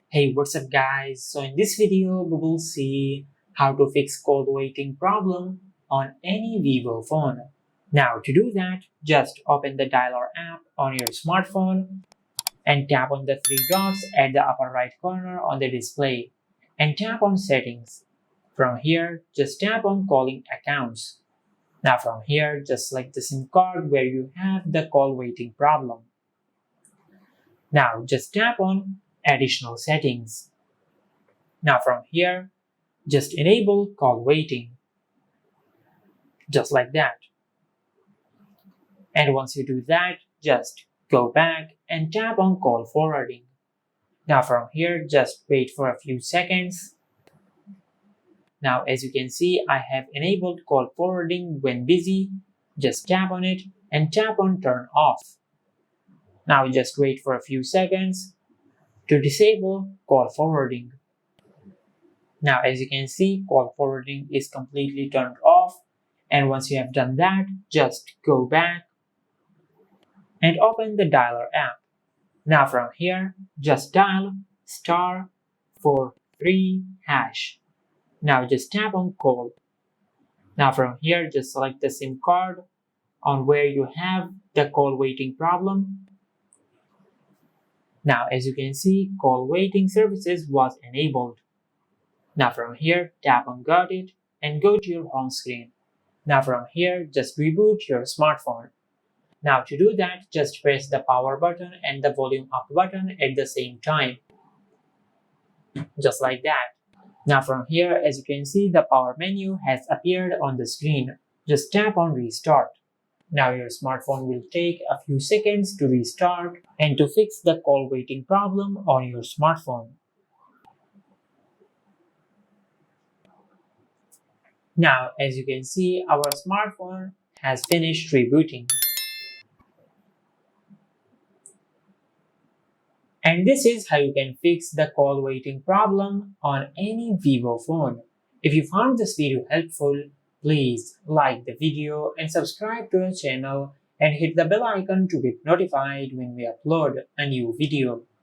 Hey, what's up guys? So in this video, we will see how to fix call waiting problem on any Vivo phone. Now to do that, just open the dialer app on your smartphone and tap on the three dots at the upper right corner on the display and tap on settings. From here, just tap on calling accounts. Now from here, just select the SIM card where you have the call waiting problem. Now just tap on additional settings. Now from here, just enable call waiting, just like that. And once you do that, just go back and tap on call forwarding. Now from here, just wait for a few seconds. Now as you can see, I have enabled call forwarding when busy. Just tap on it and tap on turn off. Now just wait for a few seconds to disable call forwarding. Now as you can see, call forwarding is completely turned off, and once you have done that, just go back and open the dialer app. Now from here, just dial *43#. Now just tap on call. Now from here, just select the SIM card on where you have the call waiting problem. Now as you can see, call waiting services was enabled. Now from here, tap on got it and go to your home screen. Now from here, just reboot your smartphone. Now to do that, just press the power button and the volume up button at the same time. Just like that. Now from here, as you can see, the power menu has appeared on the screen. Just tap on restart. Now your smartphone will take a few seconds to restart and to fix the call waiting problem on your smartphone. Now, as you can see, our smartphone has finished rebooting. And this is how you can fix the call waiting problem on any Vivo phone. If you found this video helpful, please like the video and subscribe to our channel and hit the bell icon to get notified when we upload a new video.